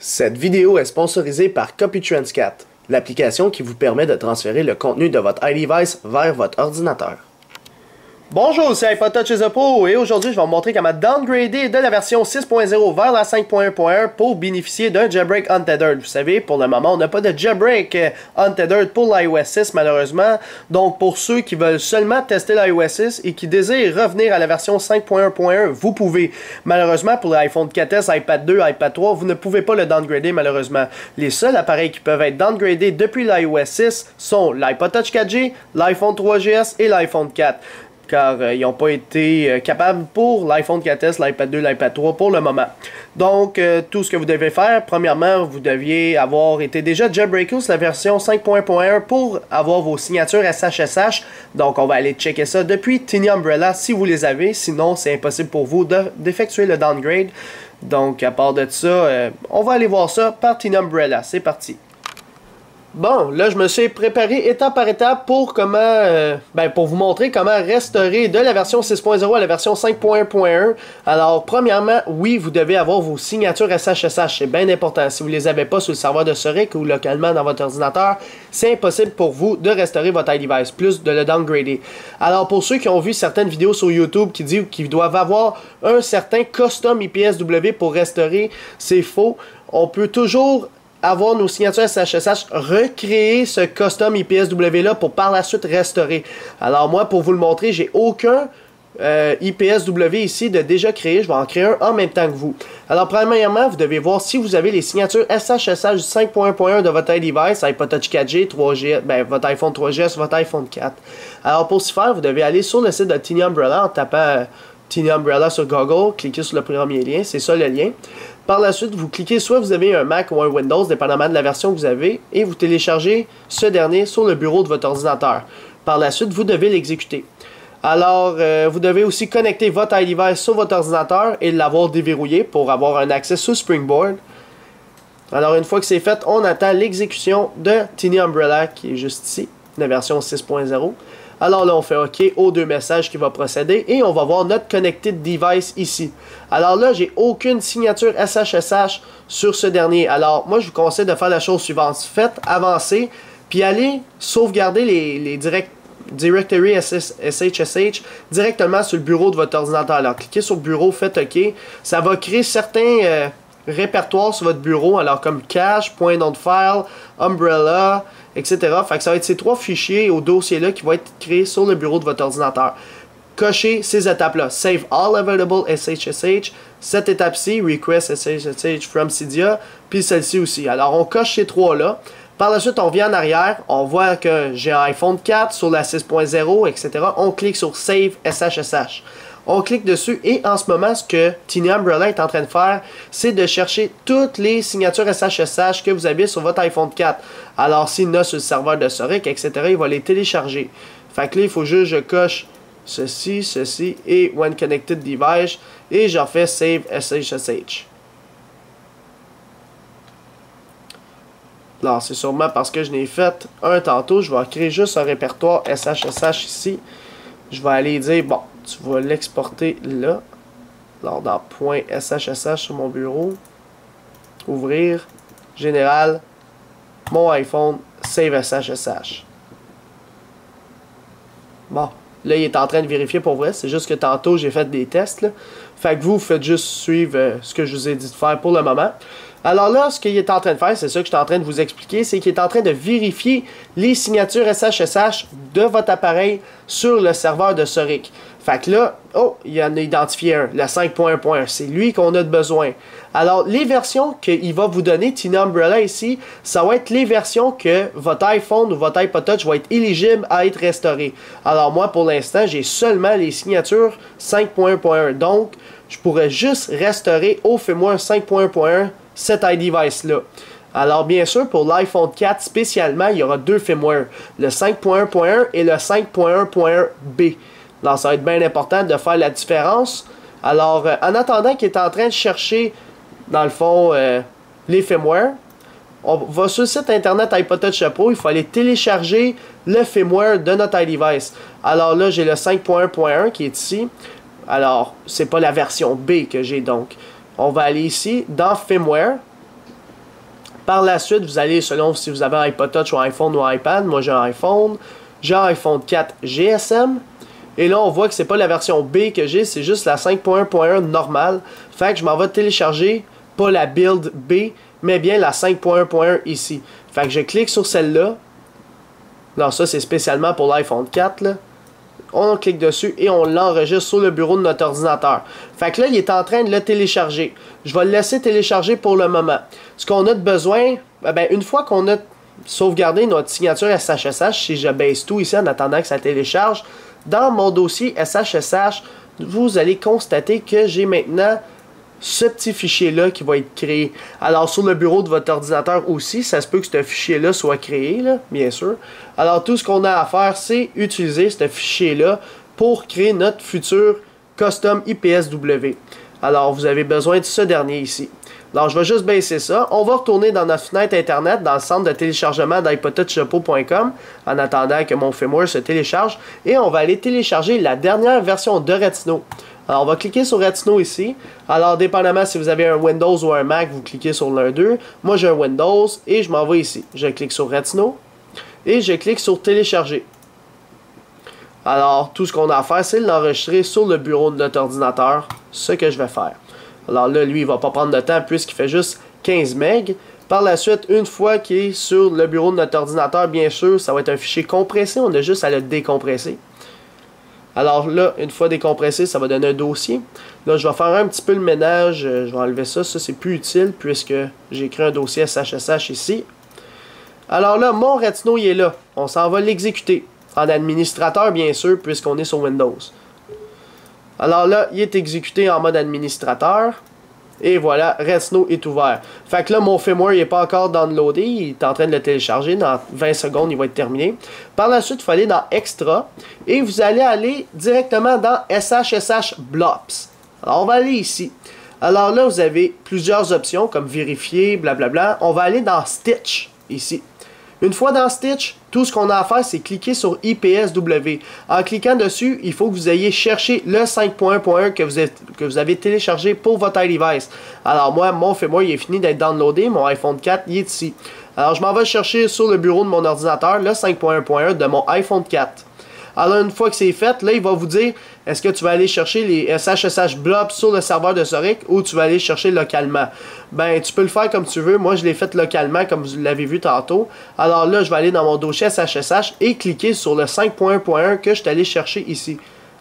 Cette vidéo est sponsorisée par CopyTransCat, l'application qui vous permet de transférer le contenu de votre iDevice vers votre ordinateur. Bonjour, c'est iPodTouch chez Pro et aujourd'hui je vais vous montrer comment downgrader de la version 6.0 vers la 5.1.1 pour bénéficier d'un jailbreak untethered. Vous savez, pour le moment, on n'a pas de jailbreak untethered pour l'iOS 6 malheureusement. Donc pour ceux qui veulent seulement tester l'iOS 6 et qui désirent revenir à la version 5.1.1, vous pouvez. Malheureusement pour l'iPhone 4S, iPad 2, iPad 3, vous ne pouvez pas le downgrader malheureusement. Les seuls appareils qui peuvent être downgradés depuis l'iOS 6 sont l'iPodTouch 4G, l'iPhone 3GS et l'iPhone 4. Car ils n'ont pas été capables pour l'iPhone 4S, l'iPad 2, l'iPad 3 pour le moment. Donc, tout ce que vous devez faire, premièrement, vous deviez avoir été déjà jailbreaké sur la version 5.1 pour avoir vos signatures SSH. Donc, on va aller checker ça depuis Tiny Umbrella si vous les avez. Sinon, c'est impossible pour vous d'effectuer le downgrade. Donc, à part de ça, on va aller voir ça par Tiny Umbrella. C'est parti. Bon, là je me suis préparé étape par étape pour pour vous montrer comment restaurer de la version 6.0 à la version 5.1.1. Alors, premièrement, oui, vous devez avoir vos signatures SSH, c'est bien important. Si vous ne les avez pas sur le serveur de Soric ou localement dans votre ordinateur, c'est impossible pour vous de restaurer votre iDevice, plus de le downgrader. Alors, pour ceux qui ont vu certaines vidéos sur YouTube qui disent qu'ils doivent avoir un certain custom IPSW pour restaurer, c'est faux. On peut toujours avoir nos signatures SSH, recréer ce custom IPSW là pour par la suite restaurer. Alors moi, pour vous le montrer, j'ai aucun IPSW ici de déjà créé. Je vais en créer un en même temps que vous. Alors premièrement, vous devez voir si vous avez les signatures SSH du 5.1.1 de votre iDevice, iPodTouch 4G, 3G, votre iPhone 3GS, votre iPhone 4. Alors pour ce faire, vous devez aller sur le site de Tiny Umbrella en tapant Tiny Umbrella sur Google, cliquez sur le premier lien, c'est ça le lien. Par la suite, vous cliquez, soit vous avez un Mac ou un Windows, dépendamment de la version que vous avez, et vous téléchargez ce dernier sur le bureau de votre ordinateur. Par la suite, vous devez l'exécuter. Alors, vous devez aussi connecter votre iDevice sur votre ordinateur et l'avoir déverrouillé pour avoir un accès sur Springboard. Alors, une fois que c'est fait, on attend l'exécution de Tiny Umbrella, qui est juste ici, la version 6.0. Alors là, on fait OK aux deux messages qui vont procéder et on va voir notre Connected Device ici. Alors là, j'ai aucune signature SSH sur ce dernier. Alors, moi, je vous conseille de faire la chose suivante. Faites avancer, puis allez sauvegarder les directory SSH directement sur le bureau de votre ordinateur. Alors, cliquez sur le bureau, faites OK. Ça va créer certains répertoires sur votre bureau, alors comme cache, point not file, umbrella, etc. Fait que ça va être ces trois fichiers au dossier-là qui vont être créés sur le bureau de votre ordinateur. Cochez ces étapes-là. Save all available SSH. Cette étape-ci, request SSH from Cydia, puis celle-ci aussi. Alors, on coche ces trois-là. Par la suite, on vient en arrière, on voit que j'ai un iPhone 4 sur la 6.0, etc. On clique sur Save SSH. On clique dessus et en ce moment, ce que Tiny Umbrella est en train de faire, c'est de chercher toutes les signatures SSH que vous avez sur votre iPhone 4. Alors, s'il y en a sur le serveur de Soric, etc., il va les télécharger. Fait que là, il faut juste que je coche ceci, ceci et When Connected Device et je refais Save SSH. Alors, c'est sûrement parce que je n'ai fait un tantôt. Je vais créer juste un répertoire SSH ici. Je vais aller dire, bon, tu vas l'exporter là. Alors, dans .ssh sur mon bureau. Ouvrir. Général. Mon iPhone. Save SSH. Bon. Là, il est en train de vérifier pour vrai. C'est juste que tantôt, j'ai fait des tests. Là. Fait que vous faites juste suivre ce que je vous ai dit de faire pour le moment. Alors là, ce qu'il est en train de faire, c'est ça que je suis en train de vous expliquer, c'est qu'il est en train de vérifier les signatures SSH de votre appareil sur le serveur de Soric. Fait que là, oh, il en a identifié un, le 5.1.1. C'est lui qu'on a besoin. Alors, les versions qu'il va vous donner, Tiny Umbrella ici, ça va être les versions que votre iPhone ou votre iPodTouch va être éligible à être restauré. Alors moi, pour l'instant, j'ai seulement les signatures 5.1.1. Donc, je pourrais juste restaurer au firmware 5.1.1 cet iDevice-là. Alors, bien sûr, pour l'iPhone 4 spécialement, il y aura deux firmware, le 5.1.1 et le 5.1.1b. Alors, ça va être bien important de faire la différence. Alors, en attendant qu'il est en train de chercher, dans le fond, les firmware, on va sur le site internet iPodTouch Pro, il faut aller télécharger le firmware de notre iDevice. Alors là, j'ai le 5.1.1 qui est ici. Alors, c'est pas la version B que j'ai donc. On va aller ici, dans firmware. Par la suite, vous allez, selon si vous avez un iPod Touch ou iPhone ou iPad, moi j'ai un iPhone, j'ai un iPhone 4 GSM, et là on voit que c'est pas la version B que j'ai, c'est juste la 5.1.1 normale, fait que je m'en vais télécharger, pas la build B, mais bien la 5.1.1 ici. Fait que je clique sur celle-là, alors ça c'est spécialement pour l'iPhone 4, là. On clique dessus et on l'enregistre sur le bureau de notre ordinateur. Fait que là, il est en train de le télécharger. Je vais le laisser télécharger pour le moment. Ce qu'on a de besoin, une fois qu'on a sauvegardé notre signature SHSH, si je baisse tout ici en attendant que ça télécharge, dans mon dossier SHSH, vous allez constater que j'ai maintenant ce petit fichier-là qui va être créé. Alors, sur le bureau de votre ordinateur aussi, ça se peut que ce fichier-là soit créé, là, bien sûr. Alors, tout ce qu'on a à faire, c'est utiliser ce fichier-là pour créer notre futur custom IPSW. Alors, vous avez besoin de ce dernier ici. Alors, je vais juste baisser ça. On va retourner dans notre fenêtre Internet, dans le centre de téléchargement d'iPodTouchJapo.com, en attendant que mon firmware se télécharge. Et on va aller télécharger la dernière version de Retino. Alors, on va cliquer sur Retino ici. Alors, dépendamment si vous avez un Windows ou un Mac, vous cliquez sur l'un d'eux. Moi, j'ai un Windows et je m'en vais ici. Je clique sur Retino et je clique sur Télécharger. Alors, tout ce qu'on a à faire, c'est l'enregistrer sur le bureau de notre ordinateur, ce que je vais faire. Alors là, lui, il ne va pas prendre de temps puisqu'il fait juste 15 MB. Par la suite, une fois qu'il est sur le bureau de notre ordinateur, bien sûr, ça va être un fichier compressé. On a juste à le décompresser. Alors là, une fois décompressé, ça va donner un dossier. Là, je vais faire un petit peu le ménage. Je vais enlever ça. Ça, c'est plus utile puisque j'ai créé un dossier SHSH ici. Alors là, mon Retino, il est là. On s'en va l'exécuter. En administrateur, bien sûr, puisqu'on est sur Windows. Alors là, il est exécuté en mode administrateur. Et voilà, Retino est ouvert. Fait que là, mon firmware n'est pas encore downloadé. Il est en train de le télécharger. Dans 20 secondes, il va être terminé. Par la suite, il faut aller dans Extra. Et vous allez aller directement dans SHSH Blops. Alors, on va aller ici. Alors là, vous avez plusieurs options, comme vérifier, blablabla. On va aller dans Stitch, ici. Une fois dans Stitch, tout ce qu'on a à faire, c'est cliquer sur IPSW. En cliquant dessus, il faut que vous ayez cherché le 5.1.1 que vous avez téléchargé pour votre iDevice. Alors moi, mon firmware, il est fini d'être downloadé. Mon iPhone 4, il est ici. Alors je m'en vais chercher sur le bureau de mon ordinateur le 5.1.1 de mon iPhone 4. Alors une fois que c'est fait, là il va vous dire est-ce que tu vas aller chercher les SHSH blobs sur le serveur de Zurich ou tu vas aller chercher localement. Ben tu peux le faire comme tu veux, moi je l'ai fait localement comme vous l'avez vu tantôt. Alors là je vais aller dans mon dossier SHSH et cliquer sur le 5.1.1 que je suis allé chercher ici.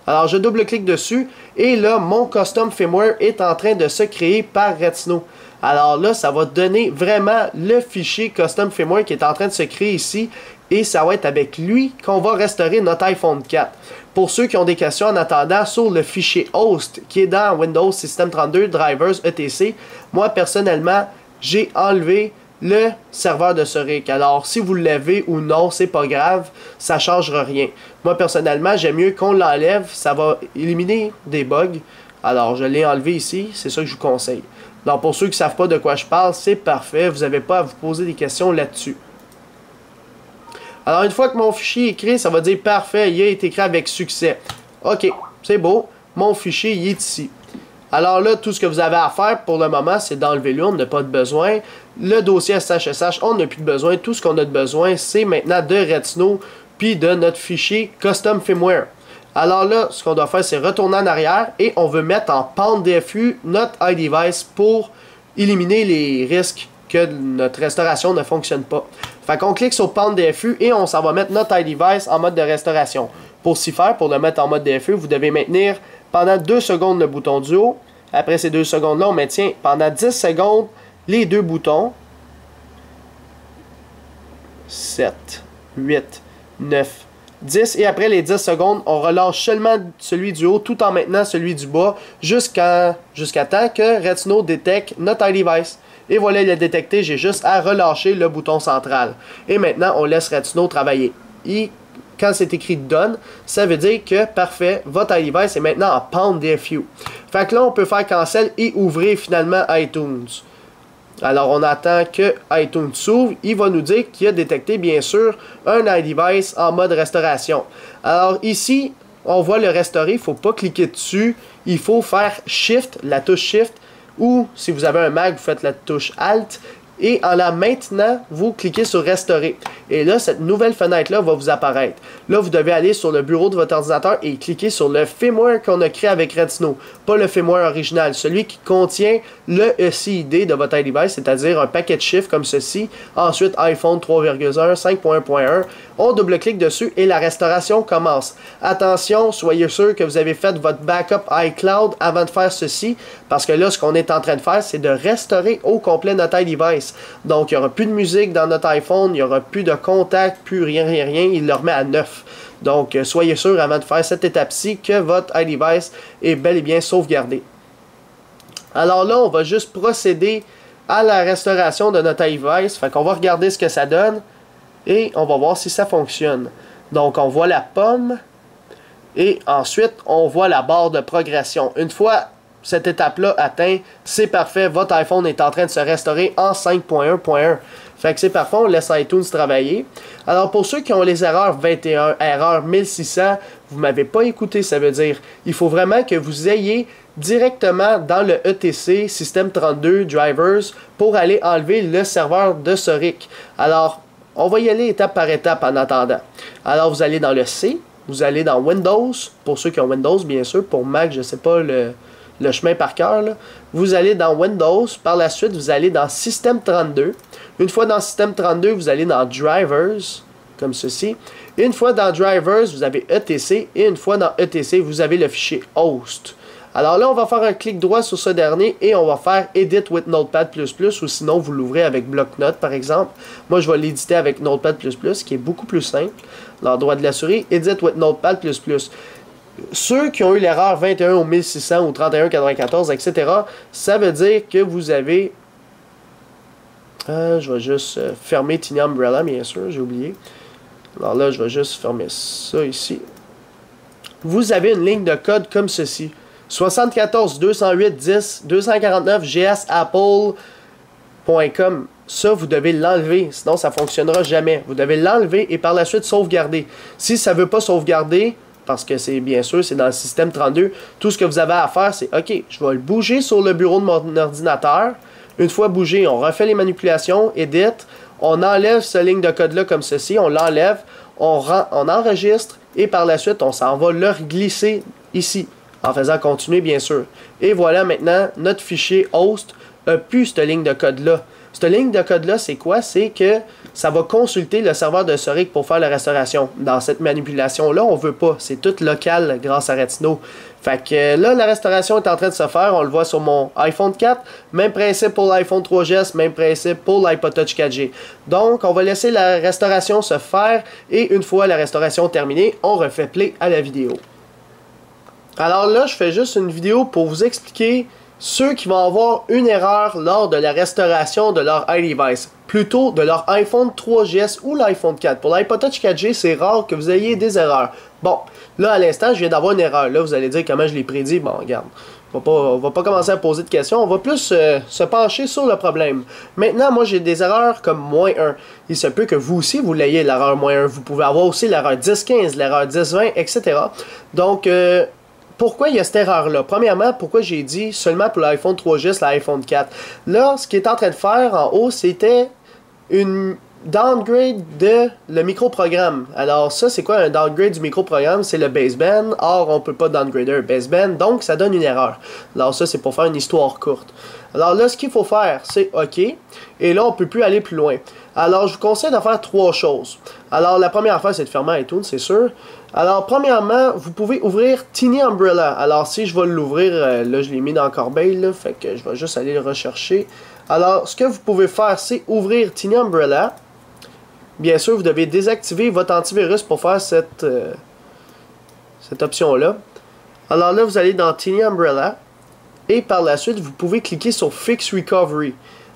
Alors je double-clique dessus et là mon custom firmware est en train de se créer par Retino. Alors là, ça va donner vraiment le fichier custom firmware qui est en train de se créer ici. Et ça va être avec lui qu'on va restaurer notre iPhone 4. Pour ceux qui ont des questions en attendant sur le fichier host qui est dans Windows System 32 Drivers etc. Moi personnellement, j'ai enlevé le serveur de Zurich. Alors si vous l'avez ou non, c'est pas grave, ça changera rien. Moi personnellement, j'aime mieux qu'on l'enlève, ça va éliminer des bugs. Alors je l'ai enlevé ici, c'est ça que je vous conseille. Donc pour ceux qui ne savent pas de quoi je parle, c'est parfait, vous n'avez pas à vous poser des questions là-dessus. Alors une fois que mon fichier est créé, ça va dire parfait, il a été créé avec succès. Ok, c'est beau, mon fichier il est ici. Alors là, tout ce que vous avez à faire pour le moment, c'est d'enlever-le, on n'a pas de besoin. Le dossier SHSH, on n'a plus de besoin. Tout ce qu'on a de besoin, c'est maintenant de Retino, puis de notre fichier Custom Firmware. Alors là, ce qu'on doit faire, c'est retourner en arrière et on veut mettre en PoundDFU notre iDevice pour éliminer les risques que notre restauration ne fonctionne pas. Fait qu'on clique sur PoundDFU et on s'en va mettre notre iDevice en mode de restauration. Pour s'y faire, pour le mettre en mode DFU, vous devez maintenir pendant 2 secondes le bouton du haut. Après ces 2 secondes-là, on maintient pendant 10 secondes les 2 boutons. 7, 8, 9, 10. Et après les 10 secondes, on relâche seulement celui du haut tout en maintenant celui du bas jusqu'à temps que Retino détecte notre iDevice. Et voilà, il est détecté, j'ai juste à relâcher le bouton central. Et maintenant, on laisse Retino travailler. Et quand c'est écrit Done, ça veut dire que, parfait, votre iDevice est maintenant en PoundDFU. Fait que là, on peut faire cancel et ouvrir finalement iTunes. Alors, on attend que iTunes s'ouvre. Il va nous dire qu'il a détecté, bien sûr, un iDevice en mode restauration. Alors, ici, on voit le restaurer. Il ne faut pas cliquer dessus. Il faut faire Shift, la touche Shift. Ou, si vous avez un Mac, vous faites la touche Alt. et en la maintenant, vous cliquez sur restaurer. Et là, cette nouvelle fenêtre-là va vous apparaître. Là, vous devez aller sur le bureau de votre ordinateur et cliquer sur le firmware qu'on a créé avec Retina. Pas le firmware original, celui qui contient le ECID de votre iDevice, c'est-à-dire un paquet de chiffres comme ceci. Ensuite, iPhone 3.1, 5.1. On double-clique dessus et la restauration commence. Attention, soyez sûr que vous avez fait votre backup iCloud avant de faire ceci, parce que là, ce qu'on est en train de faire, c'est de restaurer au complet notre iDevice. Donc, il n'y aura plus de musique dans notre iPhone, il n'y aura plus de contact, plus rien, il le remet à neuf. Donc, soyez sûr avant de faire cette étape-ci que votre iDevice est bel et bien sauvegardé. Alors là, on va juste procéder à la restauration de notre iDevice. Fait qu'on va regarder ce que ça donne et on va voir si ça fonctionne. Donc, on voit la pomme et ensuite, on voit la barre de progression. Une fois cette étape-là atteinte, c'est parfait. Votre iPhone est en train de se restaurer en 5.1.1. Fait que c'est parfait, on laisse iTunes travailler. Alors, pour ceux qui ont les erreurs 21, erreur 1600, vous ne m'avez pas écouté, ça veut dire il faut vraiment que vous ayez directement dans le ETC Système 32 Drivers pour aller enlever le serveur de Soric. Alors, on va y aller étape par étape en attendant. Alors, vous allez dans le C, vous allez dans Windows, pour ceux qui ont Windows, bien sûr. Pour Mac, je ne sais pas le chemin par cœur. Vous allez dans Windows, par la suite, vous allez dans Système 32. Une fois dans Système 32, vous allez dans Drivers, comme ceci. Une fois dans Drivers, vous avez ETC. Et une fois dans ETC, vous avez le fichier Host. Alors là, on va faire un clic droit sur ce dernier et on va faire Edit with Notepad++, ou sinon vous l'ouvrez avec Bloc-Notes par exemple. Moi, je vais l'éditer avec Notepad++, qui est beaucoup plus simple. L'endroit de la souris, Edit with Notepad++. Ceux qui ont eu l'erreur 21 au 1600 ou 3194, etc., ça veut dire que vous avez... je vais juste fermer Tiny Umbrella, bien sûr, j'ai oublié. Alors là, je vais juste fermer ça ici. Vous avez une ligne de code comme ceci. 74 208 10 249 gsapple.com. Ça, vous devez l'enlever, sinon ça ne fonctionnera jamais. Vous devez l'enlever et par la suite sauvegarder. Si ça ne veut pas sauvegarder, parce que c'est bien sûr, c'est dans le système 32, tout ce que vous avez à faire, c'est OK, je vais le bouger sur le bureau de mon ordinateur. Une fois bougé, on refait les manipulations, edit, on enlève cette ligne de code-là comme ceci, on l'enlève, on enregistre et par la suite, on s'en va le glisser ici, en faisant continuer bien sûr. Et voilà maintenant, notre fichier host n'a plus cette ligne de code-là. Cette ligne de code-là, c'est quoi? C'est que ça va consulter le serveur de Soric pour faire la restauration. Dans cette manipulation-là, on ne veut pas. C'est tout local grâce à Retina. Fait que là, la restauration est en train de se faire. On le voit sur mon iPhone 4. Même principe pour l'iPhone 3GS, même principe pour l'iPod Touch 4G. Donc, on va laisser la restauration se faire. Et une fois la restauration terminée, on refait play à la vidéo. Alors là, je fais juste une vidéo pour vous expliquer ceux qui vont avoir une erreur lors de la restauration de leur iDevice, plutôt de leur iPhone 3GS ou l'iPhone 4. Pour l'iPod Touch 4G, c'est rare que vous ayez des erreurs. Bon, là à l'instant, je viens d'avoir une erreur. Là, vous allez dire comment je l'ai prédit. Bon, regarde, on va pas commencer à poser de questions. On va plus se pencher sur le problème. Maintenant, moi, j'ai des erreurs comme -1. Il se peut que vous aussi, vous l'ayez l'erreur -1. Vous pouvez avoir aussi l'erreur 10-15, l'erreur 10-20, etc. Donc, pourquoi il y a cette erreur-là? Premièrement, pourquoi j'ai dit seulement pour l'iPhone 3GS, l'iPhone 4? Là, ce qu'il est en train de faire en haut, c'était une downgrade de le microprogramme. Alors ça, c'est quoi un downgrade du microprogramme? C'est le baseband. Or, on ne peut pas downgrader un baseband, donc ça donne une erreur. Alors ça, c'est pour faire une histoire courte. Alors là, ce qu'il faut faire, c'est OK. Et là, on ne peut plus aller plus loin. Alors, je vous conseille de faire 3 choses. Alors, la première affaire, c'est de fermer iTunes, c'est sûr. Alors, premièrement, vous pouvez ouvrir Tiny Umbrella. Alors, si je vais l'ouvrir, là, je l'ai mis dans Corbeil, là, fait que je vais juste aller le rechercher. Alors, ce que vous pouvez faire, c'est ouvrir Tiny Umbrella. Bien sûr, vous devez désactiver votre antivirus pour faire cette option-là. Alors là, vous allez dans Tiny Umbrella. Et par la suite, vous pouvez cliquer sur Fix Recovery.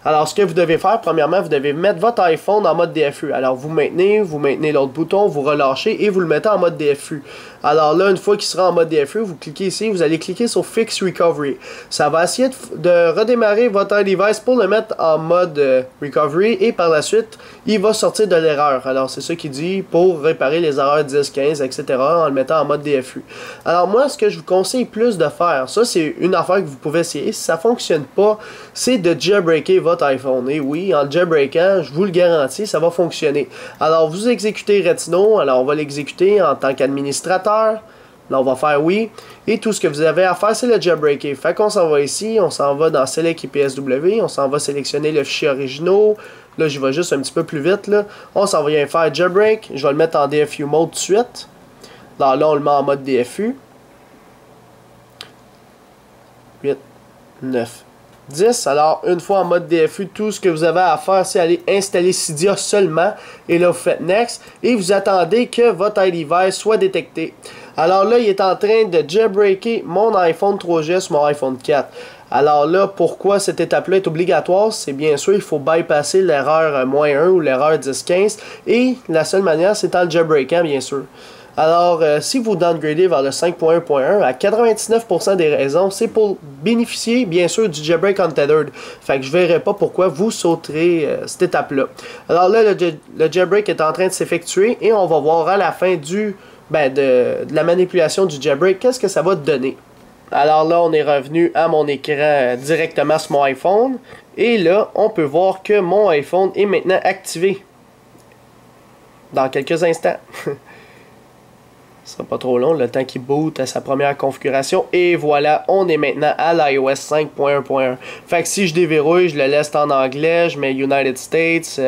Alors, ce que vous devez faire, premièrement, vous devez mettre votre iPhone en mode DFU. Alors, vous maintenez l'autre bouton, vous relâchez et vous le mettez en mode DFU. Alors là, une fois qu'il sera en mode DFU, vous cliquez ici, vous allez cliquer sur Fix Recovery. Ça va essayer de redémarrer votre iDevice pour le mettre en mode Recovery et par la suite, il va sortir de l'erreur. Alors, c'est ça qu'il dit pour réparer les erreurs 10, 15, etc. en le mettant en mode DFU. Alors, moi, ce que je vous conseille plus de faire, ça, c'est une affaire que vous pouvez essayer. Si ça ne fonctionne pas, c'est de jailbreaker votre votre iPhone. Et oui, en le jailbreakant, je vous le garantis, ça va fonctionner. Alors, vous exécutez Retino. Alors, on va l'exécuter en tant qu'administrateur. Là, on va faire oui. Et tout ce que vous avez à faire, c'est le jailbreaker. Fait qu'on s'en va ici, on s'en va dans Select IPSW, on s'en va sélectionner le fichier original. Là, je vais juste un petit peu plus vite. Là. On s'en va bien faire jailbreak. Je vais le mettre en DFU mode tout de suite. Là, on le met en mode DFU. 8, 9, 10. Alors, une fois en mode DFU, tout ce que vous avez à faire, c'est aller installer Cydia seulement. Et là, vous faites Next. Et vous attendez que votre iDevice soit détecté. Alors là, il est en train de jailbreaker mon iPhone 3G sur mon iPhone 4. Alors là, pourquoi cette étape-là est obligatoire? C'est bien sûr, il faut bypasser l'erreur -1 ou l'erreur 10.15. Et la seule manière, c'est en le jailbreakant, bien sûr. Alors, si vous downgradez vers le 5.1.1, à 99% des raisons, c'est pour bénéficier, bien sûr, du jailbreak untethered. Fait que je ne verrai pas pourquoi vous sauterez cette étape-là. Alors là, le jailbreak est en train de s'effectuer et on va voir à la fin de la manipulation du jailbreak, qu'est-ce que ça va donner. Alors là, on est revenu à mon écran directement sur mon iPhone. Et là, on peut voir que mon iPhone est maintenant activé. Dans quelques instants. Ce sera pas trop long, le temps qu'il boot à sa première configuration. Et voilà, on est maintenant à l'iOS 5.1.1. Fait que si je déverrouille, je le laisse en anglais, je mets United States.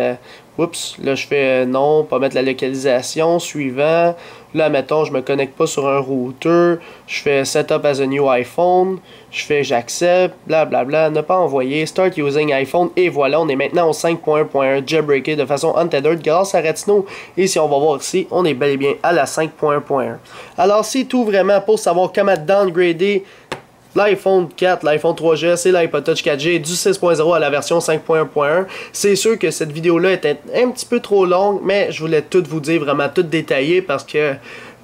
Oups, là je fais non, pas mettre la localisation, suivant. Là, mettons, je me connecte pas sur un routeur. Je fais Setup as a new iPhone. Je fais j'accepte, blablabla, ne pas envoyer, Start using iPhone. Et voilà, on est maintenant au 5.1.1 jailbreaké de façon untethered grâce à Retino. Et si on va voir ici, on est bel et bien à la 5.1.1. Alors, c'est tout vraiment pour savoir comment downgrader l'iPhone 4, l'iPhone 3GS et l'iPod Touch 4G du 6.0 à la version 5.1.1. C'est sûr que cette vidéo-là était un petit peu trop longue, mais je voulais tout vous dire, vraiment tout détailler, parce que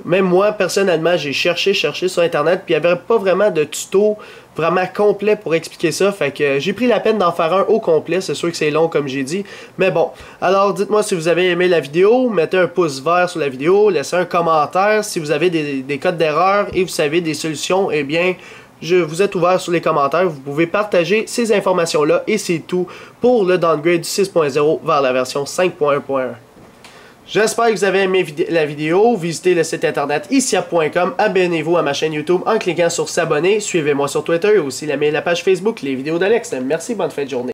même moi, personnellement, j'ai cherché sur Internet, puis il n'y avait pas vraiment de tuto vraiment complet pour expliquer ça. Fait que j'ai pris la peine d'en faire un au complet. C'est sûr que c'est long, comme j'ai dit. Mais bon, alors dites-moi si vous avez aimé la vidéo. Mettez un pouce vert sur la vidéo. Laissez un commentaire. Si vous avez des codes d'erreur et vous savez des solutions, eh bien, vous êtes ouvert sur les commentaires. Vous pouvez partager ces informations-là. Et c'est tout pour le downgrade du 6.0 vers la version 5.1.1. J'espère que vous avez aimé la vidéo. Visitez le site internet icia.com. Abonnez-vous à ma chaîne YouTube en cliquant sur s'abonner. Suivez-moi sur Twitter et aussi la page Facebook Les Vidéos d'Alex. Merci, bonne fin de journée.